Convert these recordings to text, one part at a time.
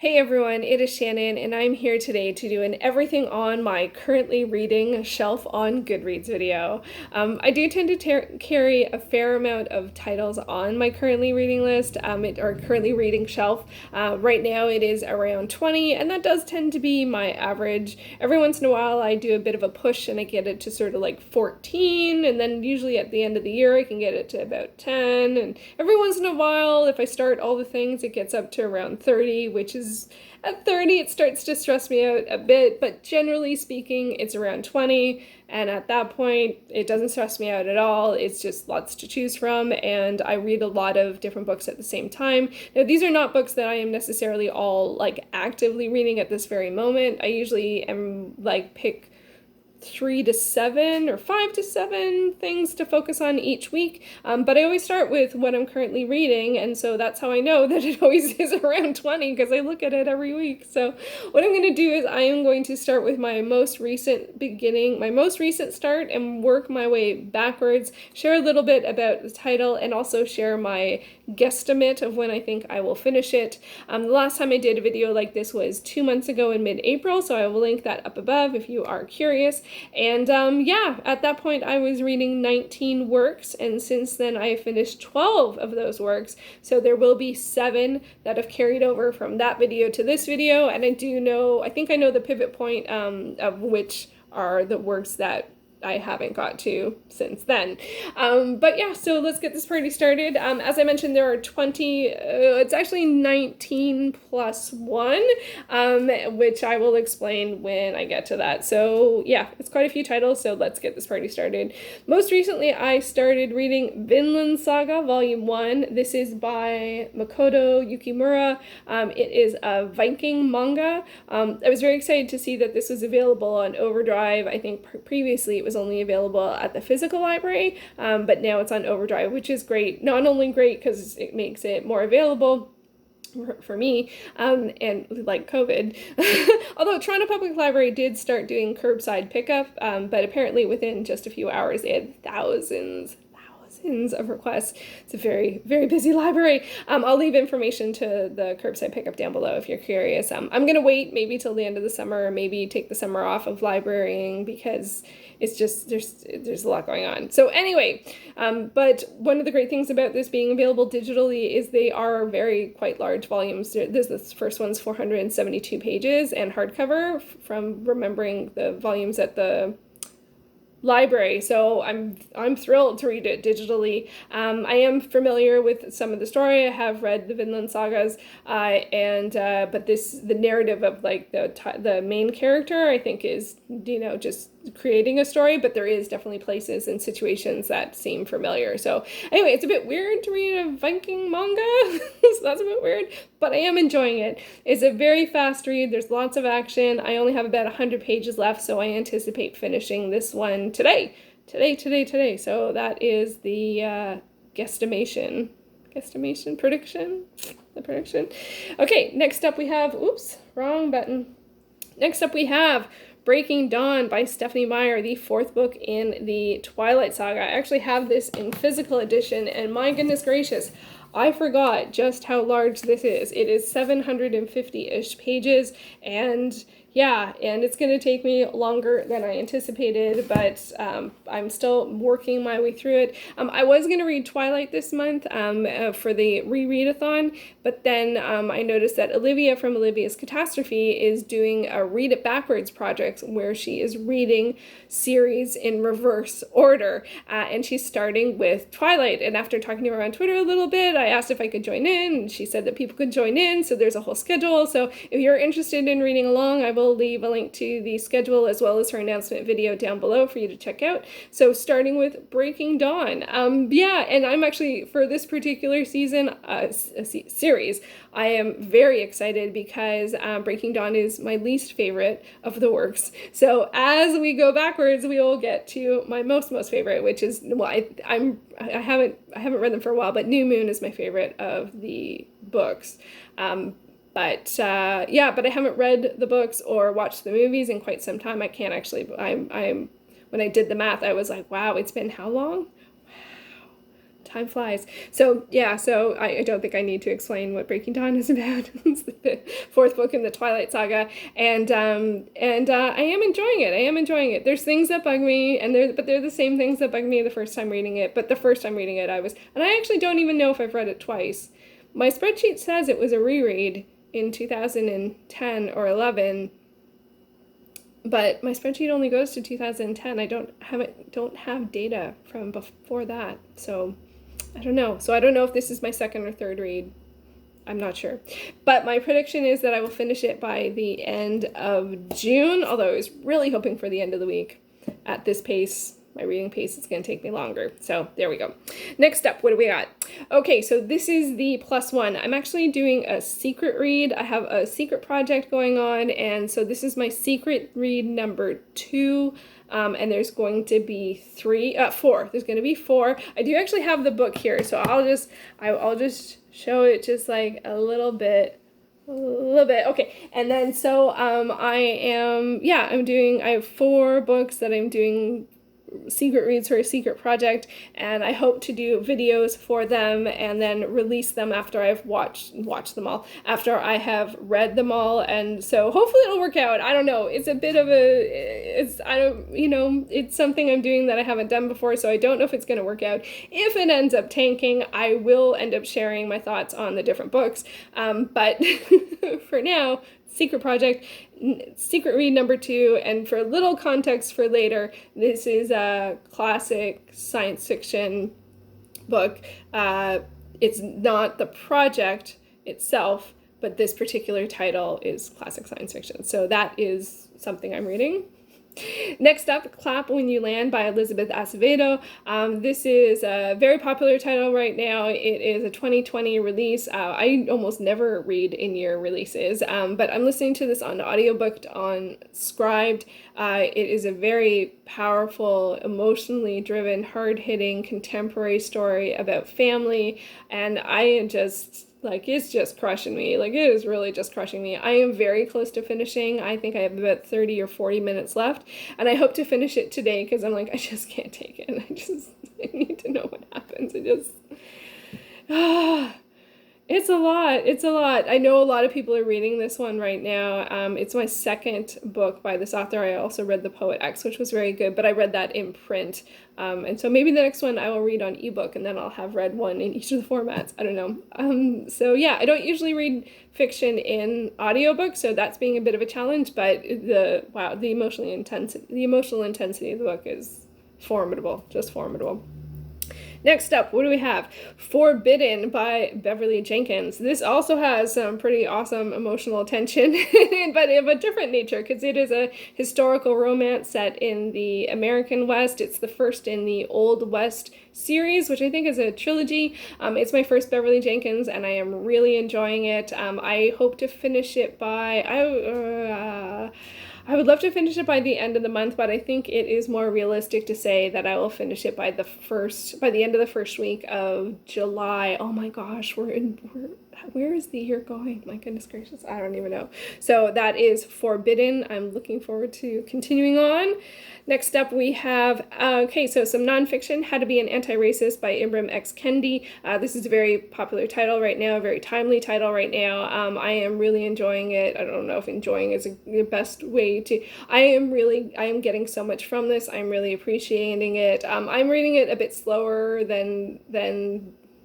Hey everyone, it is Shannon, and I'm here today to do an everything on my currently reading shelf on GoodReads video. I do tend to carry a fair amount of titles on my currently reading list, or currently reading shelf. Right now it is around 20, and that does tend to be my average. Every once in a while I do a bit of a push and I get it to sort of like 14, and then usually at the end of the year I can get it to about 10, and every once in a while, if I start all the things, it gets up to around 30, which is at 30 it starts to stress me out a bit, but generally speaking it's around 20, and at that point it doesn't stress me out at all. It's just lots to choose from, and I read a lot of different books at the same time. Now these are not books that I am necessarily all like actively reading at this very moment. I usually am like pick 3 to 7 or 5 to 7 things to focus on each week, but I always start with what I'm currently reading, and so that's how I know that it always is around 20, because I look at it every week. So what I'm going to do is I am going to start with my most recent start, and work my way backwards, share a little bit about the title, and also share my guesstimate of when I think I will finish it. The last time I did a video like this was 2 months ago in mid-April, so I will link that up above if you are curious. And yeah, at that point I was reading 19 works, and since then I have finished 12 of those works, so there will be 7 that have carried over from that video to this video, and I think I know the pivot point of which are the works that I haven't got to since then. But yeah, so let's get this party started. As I mentioned, there are 20, it's actually 19 plus 1, which I will explain when I get to that. So yeah, it's quite a few titles, so let's get this party started. Most recently, I started reading Vinland Saga Volume 1. This is by Makoto Yukimura. It is a Viking manga. I was very excited to see that this was available on Overdrive. I think previously it was only available at the physical library, but now it's on Overdrive, which is great. Not only great because it makes it more available for me, and like COVID, although Toronto Public Library did start doing curbside pickup, but apparently within just a few hours they had thousands of requests. It's a very, very busy library. I'll leave information to the curbside pickup down below if you're curious. I'm gonna wait maybe till the end of the summer, or maybe take the summer off of librarying, because it's just there's a lot going on. So anyway, but one of the great things about this being available digitally is they are quite large volumes. This first one's 472 pages and hardcover, from remembering the volumes at the library, so I'm thrilled to read it digitally. I am familiar with some of the story. I have read the Vinland Sagas, but the narrative of like the main character, I think, is just creating a story, but there is definitely places and situations that seem familiar. So anyway, it's a bit weird to read a Viking manga, so that's a bit weird, but I am enjoying it. It's a very fast read. There's lots of action. I only have about 100 pages left, so I anticipate finishing this one today. So that is the guesstimation, prediction, the prediction. Okay, next up we have, wrong button. Next up we have Breaking Dawn by Stephenie Meyer, the 4th book in the Twilight Saga. I actually have this in physical edition, and my goodness gracious, I forgot just how large this is. It is 750-ish pages, and yeah, and it's going to take me longer than I anticipated, but I'm still working my way through it. I was going to read Twilight this month for the rereadathon, but then I noticed that Olivia from Olivia's Catastrophe is doing a Read It Backwards project where she is reading series in reverse order, and she's starting with Twilight. And after talking to her on Twitter a little bit, I asked if I could join in, and she said that people could join in, so there's a whole schedule. So if you're interested in reading along, I will leave a link to the schedule as well as her announcement video down below for you to check out. So starting with Breaking Dawn. Yeah, and I'm actually, for this particular season, series, I am very excited because Breaking Dawn is my least favorite of the works. So as we go backwards, we will get to my most favorite, which is, well, I haven't read them for a while, but New Moon is my favorite of the books. But I haven't read the books or watched the movies in quite some time. I can't actually, when I did the math, I was like, wow, it's been how long? Wow, time flies. So yeah, so I don't think I need to explain what Breaking Dawn is about. It's the fourth book in the Twilight Saga, and I am enjoying it. I am enjoying it. There's things that bug me, but they're the same things that bugged me the first time reading it. But the first time reading it, and I actually don't even know if I've read it twice. My spreadsheet says it was a reread in 2010 or 11. But my spreadsheet only goes to 2010. I don't have data from before that. So I don't know. So I don't know if this is my second or third read. I'm not sure. But my prediction is that I will finish it by the end of June, although I was really hoping for the end of the week. At this pace, my reading pace is going to take me longer. So there we go. Next up, what do we got? Okay, so this is the +1. I'm actually doing a secret read. I have a secret project going on, and so this is my secret read number 2. And there's going to be 4. There's going to be 4. I do actually have the book here, so I'll just show it just like a little bit. Okay, and then so I have 4 books that I'm doing secret reads for a secret project, and I hope to do videos for them and then release them after I've watched them all, after I have read them all. And so hopefully it'll work out. I don't know, it's a bit of it's something I'm doing that I haven't done before, so I don't know if it's going to work out. If it ends up tanking, I will end up sharing my thoughts on the different books, but for now, secret project, secret read number 2, and for a little context for later, this is a classic science fiction book. It's not the project itself, but this particular title is classic science fiction. So that is something I'm reading. Next up, Clap When You Land by Elizabeth Acevedo. This is a very popular title right now. It is a 2020 release. I almost never read in-year releases, but I'm listening to this on audiobook on Scribed. It is a very powerful, emotionally driven, hard-hitting contemporary story about family, and I am just... it's just crushing me. It is really just crushing me. I am very close to finishing. I think I have about 30 or 40 minutes left, and I hope to finish it today because I'm I just can't take it. I need to know what happens. It's a lot. It's a lot. I know a lot of people are reading this one right now. It's my second book by this author. I also read The Poet X, which was very good, but I read that in print. And so maybe the next one I will read on ebook, and then I'll have read one in each of the formats. I don't know. So yeah, I don't usually read fiction in audiobook, so that's being a bit of a challenge, but the emotional intensity of the book is formidable, just formidable. Next up, what do we have? Forbidden by Beverly Jenkins. This also has some pretty awesome emotional tension, but of a different nature, because it is a historical romance set in the American West. It's the first in the Old West series, which I think is a trilogy. It's my first Beverly Jenkins, and I am really enjoying it. I hope to finish it by... I would love to finish it by the end of the month, but I think it is more realistic to say that I will finish it by the end of the first week of July. Oh my gosh, where is the year going? My goodness gracious, I don't even know. So that is Forbidden. I'm looking forward to continuing on. Next up, we have, so some nonfiction, How to Be an Anti-Racist by Ibram X. Kendi. This is a very popular title right now, a very timely title right now. I am really enjoying it. I don't know if enjoying is the best way to... I am getting so much from this. I'm really appreciating it. I'm reading it a bit slower than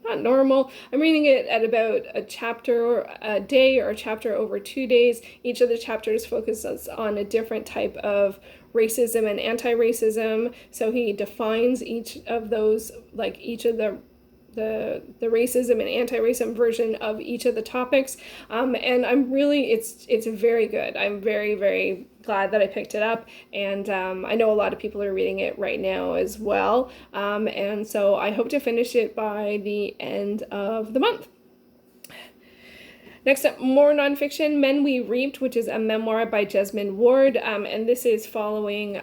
not normal. I'm reading it at about a chapter a day or a chapter over 2 days. Each of the chapters focuses on a different type of racism and anti-racism. So he defines each of those, each of the racism and anti-racism version of each of the topics. And I'm really, it's very good. I'm very, very glad that I picked it up. And I know a lot of people are reading it right now as well. And so I hope to finish it by the end of the month. Next up, more nonfiction, Men We Reaped, which is a memoir by Jesmyn Ward, and this is following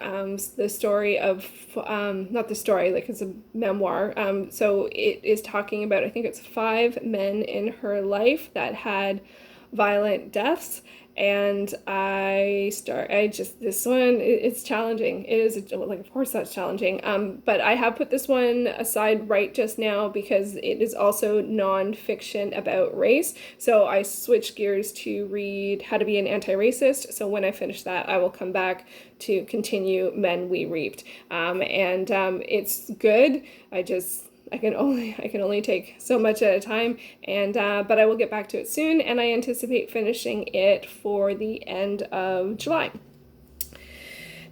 the story of, not the story, it's a memoir, so it is talking about, I think it's 5 men in her life that had violent deaths. And this one, it's challenging. It is, like, of course that's challenging. But I have put this one aside right just now because it is also nonfiction about race. So I switched gears to read How to Be an Anti-Racist. So when I finish that, I will come back to continue Men We Reaped. It's good. I can only take so much at a time, but I will get back to it soon, and I anticipate finishing it for the end of July.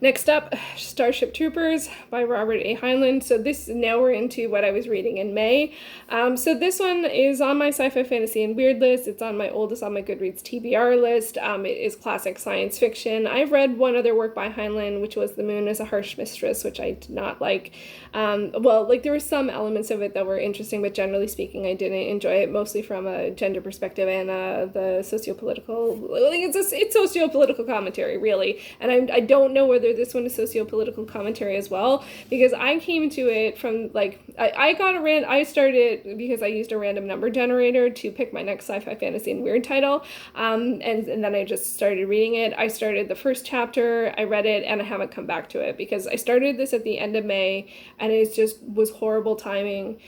Next up, Starship Troopers by Robert A. Heinlein. So now we're into what I was reading in May. So this one is on my sci-fi, fantasy, and weird list. It's on my oldest on my GoodReads TBR list. It is classic science fiction. I've read one other work by Heinlein, which was The Moon is a Harsh Mistress, which I did not like. There were some elements of it that were interesting, but generally speaking, I didn't enjoy it, mostly from a gender perspective and the socio-political, it's socio-political commentary, really. And I don't know whether this one is socio-political commentary as well, because I came to it from, I started because I used a random number generator to pick my next sci-fi, fantasy, and weird title, and then I just started reading it. I started the first chapter, I read it, and I haven't come back to it, because I started this at the end of May, and it just was horrible timing,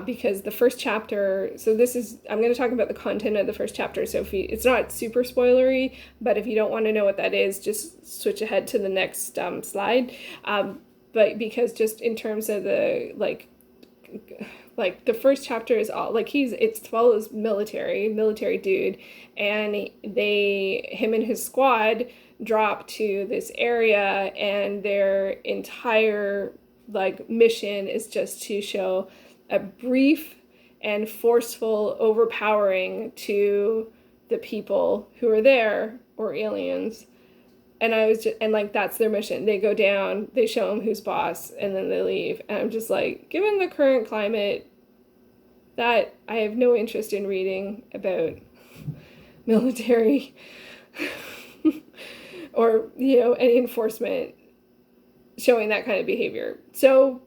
because the first chapter, I'm going to talk about the content of the first chapter, so it's not super spoilery, but if you don't want to know what that is, just switch ahead to the next slide. But because just in terms of the, the first chapter is all, it follows military dude, and him and his squad drop to this area, and their entire mission is just to show a brief and forceful overpowering to the people who are there, or aliens. And that's their mission. They go down, they show them who's boss, and then they leave. And I'm just given the current climate, that I have no interest in reading about military or, any enforcement showing that kind of behavior. So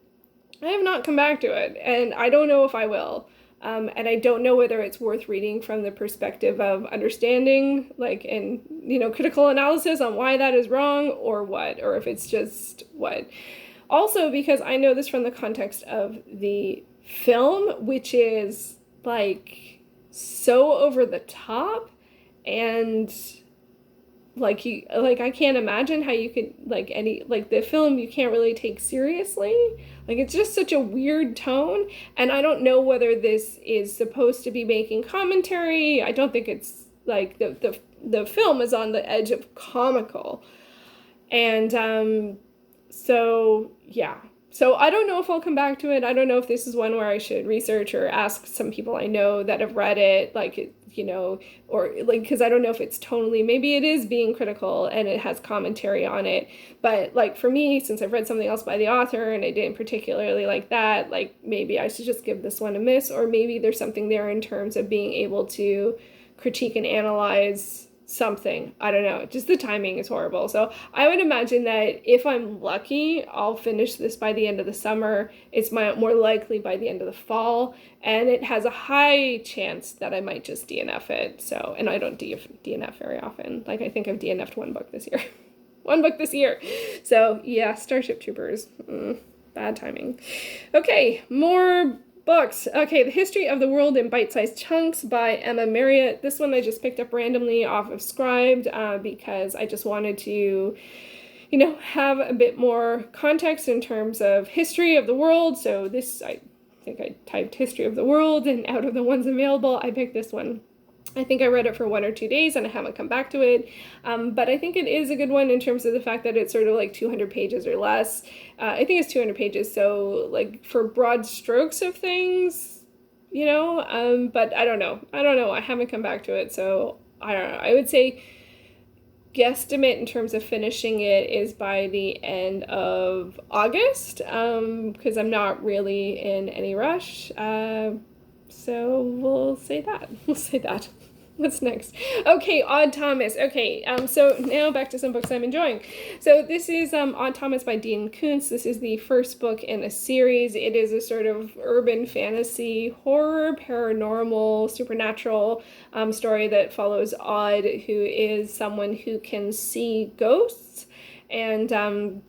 I have not come back to it, and I don't know if I will. And I don't know whether it's worth reading from the perspective of understanding, critical analysis on why that is wrong, or what, or if it's just what. Also, because I know this from the context of the film, which is so over the top, and I can't imagine how you could, the film you can't really take seriously. It's just such a weird tone, and I don't know whether this is supposed to be making commentary. I don't think it's, the film is on the edge of comical. And, so, yeah. So I don't know if I'll come back to it. I don't know if this is one where I should research or ask some people I know that have read it, because I don't know if it's tonally, maybe it is being critical and it has commentary on it. But for me, since I've read something else by the author and I didn't particularly like that, maybe I should just give this one a miss, or maybe there's something there in terms of being able to critique and analyze something. I don't know. Just the timing is horrible. So I would imagine that if I'm lucky, I'll finish this by the end of the summer. It's more likely by the end of the fall, and it has a high chance that I might just DNF it. So, and I don't DNF very often. I think I've DNF'd one book this year. One book this year. So yeah, Starship Troopers. Bad timing. Okay, more books. Okay, The History of the World in Bite-Sized Chunks by Emma Marriott. This one I just picked up randomly off of Scribd because I just wanted to, have a bit more context in terms of history of the world. So I think I typed History of the World, and out of the ones available, I picked this one. I think I read it for 1 or 2 days and I haven't come back to it, but I think it is a good one in terms of the fact that it's sort of 200 pages or less. I think it's 200 pages, so for broad strokes of things, but I don't know. I haven't come back to it, so I don't know. I would say guesstimate in terms of finishing it is by the end of August, because I'm not really in any rush. So we'll say that. What's next? Okay, Odd Thomas. Okay, so now back to some books I'm enjoying. So this is Odd Thomas by Dean Koontz. This is the first book in a series. It is a sort of urban fantasy, horror, paranormal, supernatural story that follows Odd, who is someone who can see ghosts, and I'm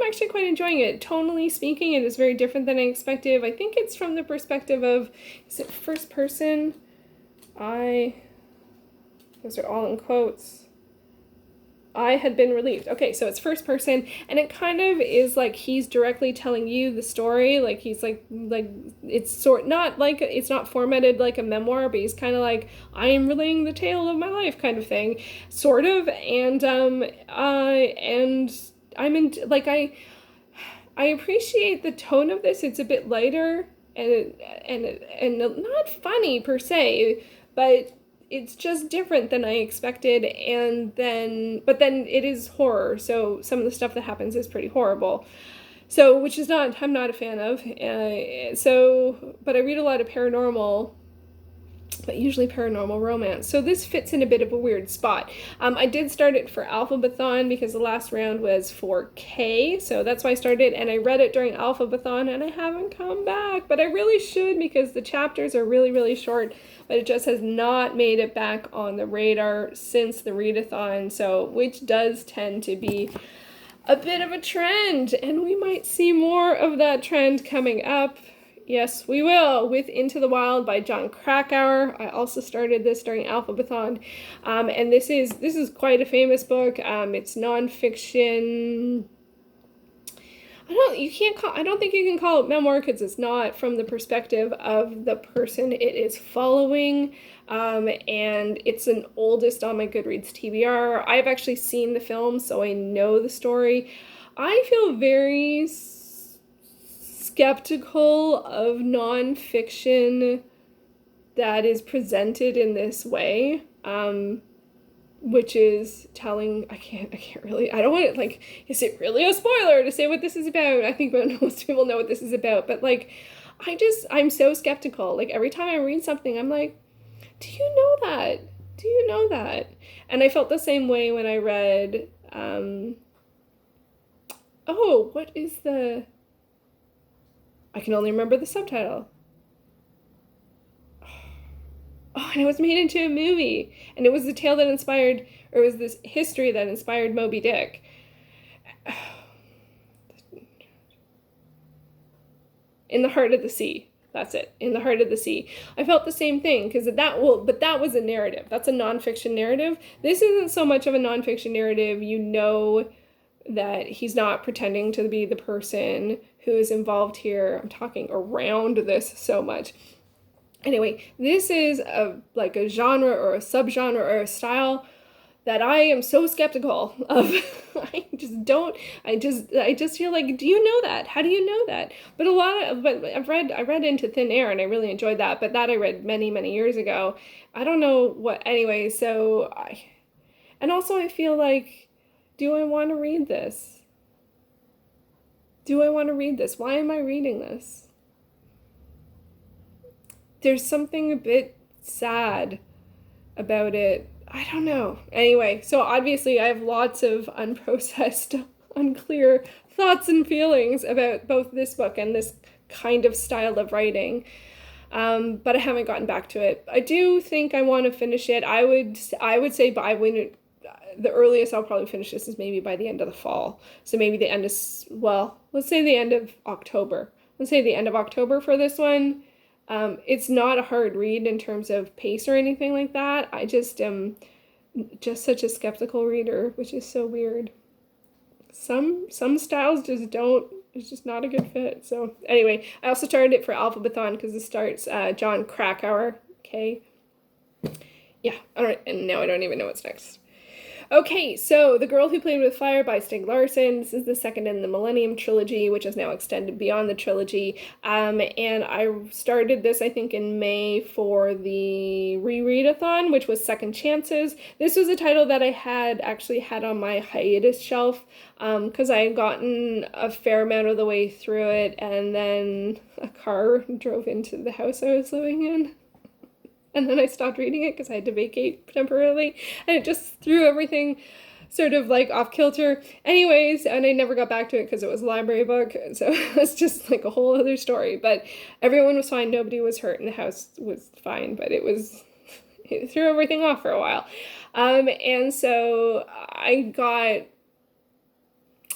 actually quite enjoying it. Tonally speaking, it is very different than I expected. I think it's from the perspective of, is it first person? Those are all in quotes. I had been relieved. Okay, so it's first person, and it kind of is like he's directly telling you the story. Like he's like it's not formatted like a memoir, but he's kind of like, I am relaying the tale of my life kind of thing, sort of. And I'm in like I appreciate the tone of this. It's a bit lighter and not funny per se, but it's just different than I expected, but then it is horror, so some of the stuff that happens is pretty horrible. So, I'm not a fan of. But I read a lot of paranormal, but usually paranormal romance. So this fits in a bit of a weird spot. I did start it for Alphabathon because the last round was for K, so that's why I started, and I read it during Alphabathon, and I haven't come back, but I really should because the chapters are really, really short, but it just has not made it back on the radar since the readathon, so which does tend to be a bit of a trend, and we might see more of that trend coming up. Yes, we will, with Into the Wild by Jon Krakauer. I also started this during Alphabathon, and this is quite a famous book. It's nonfiction. I don't think you can call it memoir because it's not from the perspective of the person it is following, and it's an oldest on my GoodReads TBR. I've actually seen the film, so I know the story. I feel very skeptical of nonfiction that is presented in this way, which is telling. I don't want it, like, is it really a spoiler to say what this is about? I think most people know what this is about, but like, I'm so skeptical. Like, every time I read something, I'm like, do you know that? Do you know that? And I felt the same way when I read, what is the, I can only remember the subtitle. Oh, and it was made into a movie. And it was the tale that inspired, or it was this history that inspired Moby Dick. In the Heart of the Sea. That's it. In the Heart of the Sea. I felt the same thing, because that was a narrative. That's a nonfiction narrative. This isn't so much of a nonfiction narrative. You know that he's not pretending to be the person who is involved here. I'm talking around this so much. Anyway, this is a genre or a subgenre or a style that I am so skeptical of. I just feel like, do you know that? How do you know that? But I read Into Thin Air, and I really enjoyed that, but that I read many, many years ago. I don't know what, anyway, and also I feel like, do I want to read this? Do I want to read this? Why am I reading this? There's something a bit sad about it. I don't know. Anyway, so obviously I have lots of unprocessed, unclear thoughts and feelings about both this book and this kind of style of writing. But I haven't gotten back to it. I do think I want to finish it. I would say the earliest I'll probably finish this is maybe by the end of the fall. So maybe the end of, let's say the end of October. Let's say the end of October for this one. It's not a hard read in terms of pace or anything like that. I just am just such a skeptical reader, which is so weird. Some styles just don't, it's just not a good fit. So anyway, I also started it for Alphabathon because it starts Jon Krakauer, okay? Yeah, and now I don't even know what's next. Okay, so The Girl Who Played with Fire by Stieg Larsson. This is the second in the Millennium Trilogy, which is now extended beyond the trilogy. And I started this, I think, in May for the rereadathon, which was Second Chances. This was a title that I had on my hiatus shelf because I had gotten a fair amount of the way through it, and then a car drove into the house I was living in. and then I stopped reading it because I had to vacate temporarily, and it just threw everything sort of like off kilter. Anyways, and I never got back to it because it was a library book, so it's just like a whole other story. But everyone was fine, nobody was hurt, and the house was fine, but it threw everything off for a while. And so I got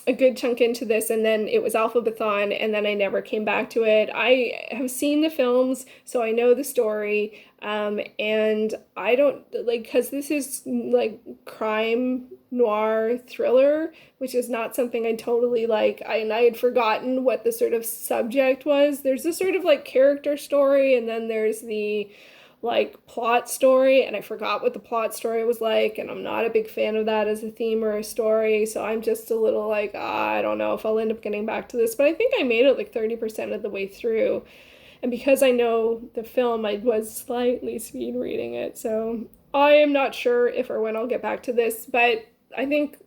a good chunk into this, and then it was Alphabathon, and then I never came back to it. I have seen the films, so I know the story, and I don't, like, because this is, like, crime noir thriller, which is not something I totally like, and I had forgotten what the sort of subject was. There's this sort of, like, character story, and then there's the like plot story, and I forgot what the plot story was like, and I'm not a big fan of that as a theme or a story, so I'm just a little like, I don't know if I'll end up getting back to this, but I think I made it like 30% of the way through, and because I know the film, I was slightly speed reading it, so I am not sure if or when I'll get back to this, but I think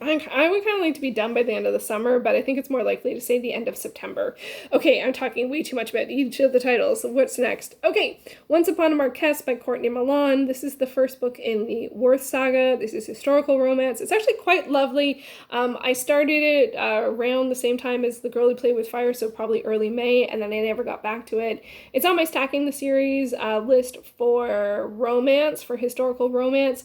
I would kind of like to be done by the end of the summer, but I think it's more likely to say the end of September. Okay, I'm talking way too much about each of the titles. What's next? Okay, Once Upon a Marquess by Courtney Milan. This is the first book in the Worth saga. This is historical romance. It's actually quite lovely. I started it around the same time as The Girl Who Played with Fire, so probably early May, and then I never got back to it. It's on my Stacking the Series list for romance, for historical romance.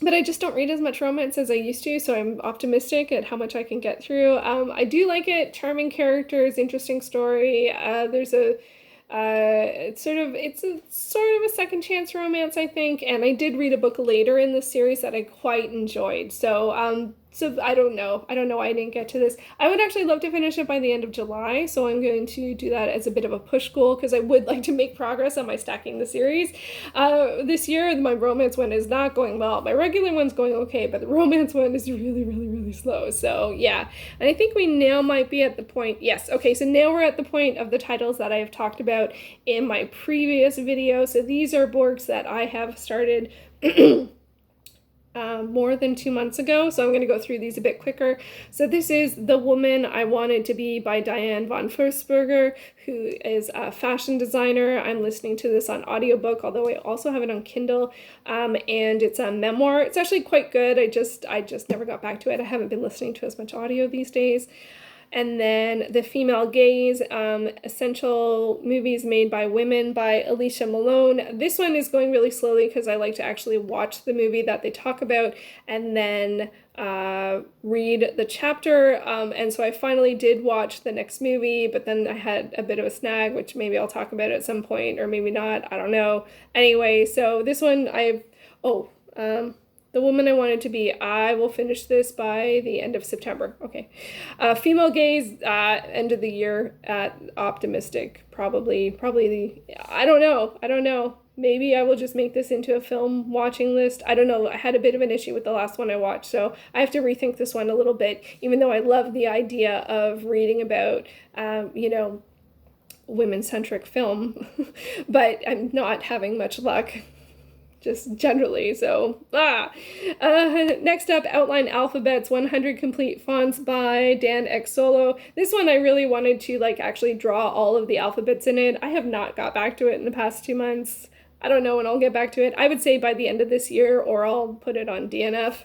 But I just don't read as much romance as I used to, so I'm optimistic at how much I can get through. I do like it. Charming characters, interesting story. There's it's sort of a second chance romance, I think. And I did read a book later in the series that I quite enjoyed. So I don't know. I don't know why I didn't get to this. I would actually love to finish it by the end of July, so I'm going to do that as a bit of a push goal because I would like to make progress on my Stacking the Series. This year, my romance one is not going well. My regular one's going okay, but the romance one is really, really, really slow. So yeah, and I think we now might be at the point, yes, okay, so now we're at the point of the titles that I have talked about in my previous video. So these are books that I have started more than 2 months ago, so I'm going to go through these a bit quicker. So this is The Woman I Wanted to Be by Diane von Furstenberger, who is a fashion designer. I'm listening to this on audiobook, although I also have it on Kindle, and it's a memoir. It's actually quite good. I just never got back to it. I haven't been listening to as much audio these days. And then The Female Gaze, Essential Movies Made by Women by Alicia Malone. This one is going really slowly because I like to actually watch the movie that they talk about and then read the chapter. And so I finally did watch the next movie, but then I had a bit of a snag, which maybe I'll talk about at some point, or maybe not. I don't know. Anyway, so this one The Woman I Wanted to Be, I will finish this by the end of September. Okay. Female Gaze, end of the year, optimistic. Probably I don't know. Maybe I will just make this into a film watching list. I don't know. I had a bit of an issue with the last one I watched, so I have to rethink this one a little bit, even though I love the idea of reading about, women-centric film, but I'm not having much luck. Just generally, so, Next up, Outline Alphabets, 100 Complete Fonts by Dan X. Solo. This one I really wanted to, actually draw all of the alphabets in it. I have not got back to it in the past 2 months. I don't know when I'll get back to it. I would say by the end of this year, or I'll put it on DNF.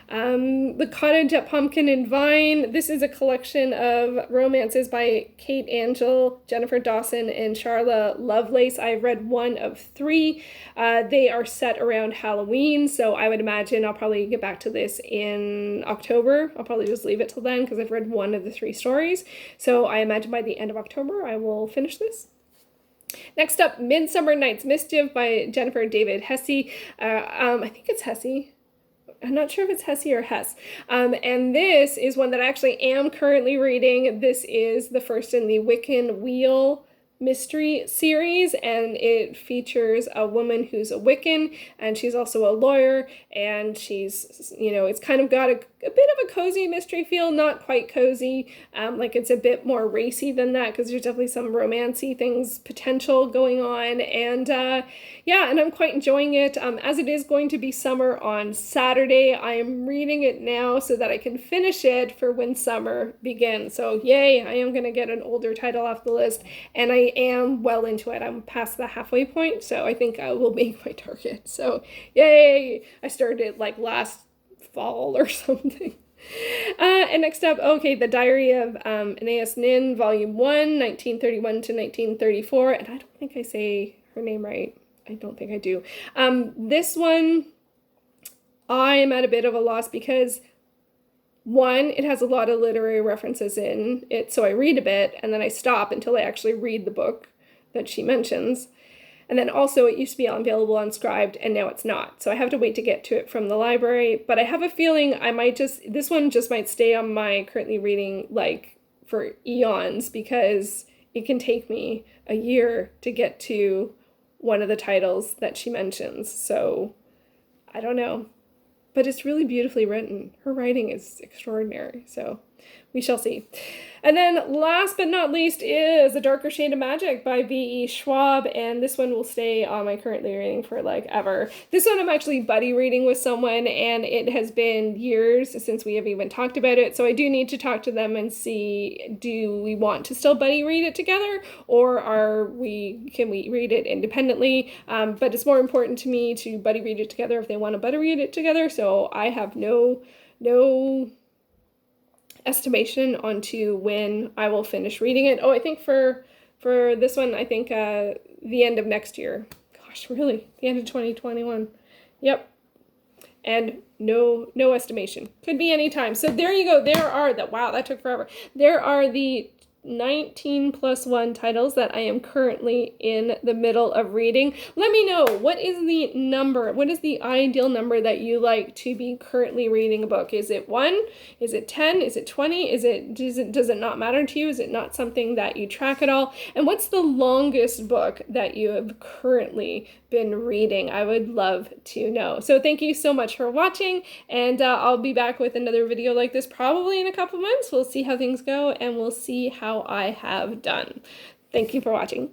The Cottage at Pumpkin and Vine. This is a collection of romances by Kate Angel, Jennifer Dawson, and Charla Lovelace. I've read 1 of 3. They are set around Halloween, so I would imagine I'll probably get back to this in October. I'll probably just leave it till then because I've read 1 of the 3 stories. So I imagine by the end of October I will finish this. Next up, Midsummer Night's Mischief by Jennifer David Hesse. I think it's Hesse. I'm not sure if it's Hesse or Hess. And this is one that I actually am currently reading. This is the first in the Wiccan Wheel mystery series, and it features a woman who's a Wiccan, and she's also a lawyer, and she's, it's kind of got a a bit of a cozy mystery feel, not quite cozy. Like it's a bit more racy than that because there's definitely some romancy things potential going on. And yeah, and I'm quite enjoying it. As it is going to be summer on Saturday, I am reading it now so that I can finish it for when summer begins. So yay, I am going to get an older title off the list, and I am well into it. I'm past the halfway point, so I think I will make my target. So yay, I started it like last fall or something. And next up, okay, The Diary of Anais Nin, Volume 1, 1931 to 1934, and I don't think I say her name right. I don't think I do. This one, I am at a bit of a loss because, one, it has a lot of literary references in it, so I read a bit, and then I stop until I actually read the book that she mentions. And then also it used to be available unscribed, and now it's not. So I have to wait to get to it from the library. But I have a feeling this one just might stay on my currently reading, like, for eons, because it can take me a year to get to one of the titles that she mentions. So I don't know. But it's really beautifully written. Her writing is extraordinary. So we shall see. And then last but not least is A Darker Shade of Magic by V.E. Schwab, and this one will stay on my currently reading for like ever. This one I'm actually buddy reading with someone, and it has been years since we have even talked about it, so I do need to talk to them and see, do we want to still buddy read it together, or can we read it independently? But it's more important to me to buddy read it together if they want to buddy read it together, so I have no estimation onto when I will finish reading it. Oh, I think for this one, I think the end of next year. Gosh, really? The end of 2021. Yep. And no estimation. Could be any time. So there you go. Wow, that took forever. There are the 19 plus 1 titles that I am currently in the middle of reading. Let me know, what is the ideal number that you like to be currently reading a book? Is it 1? Is it 10? Is it 20? Does it not matter to you? Is it not something that you track at all? And what's the longest book that you have currently been reading? I would love to know. So thank you so much for watching, and I'll be back with another video like this probably in a couple months. We'll see how things go, and we'll see how I have done. Thank you for watching.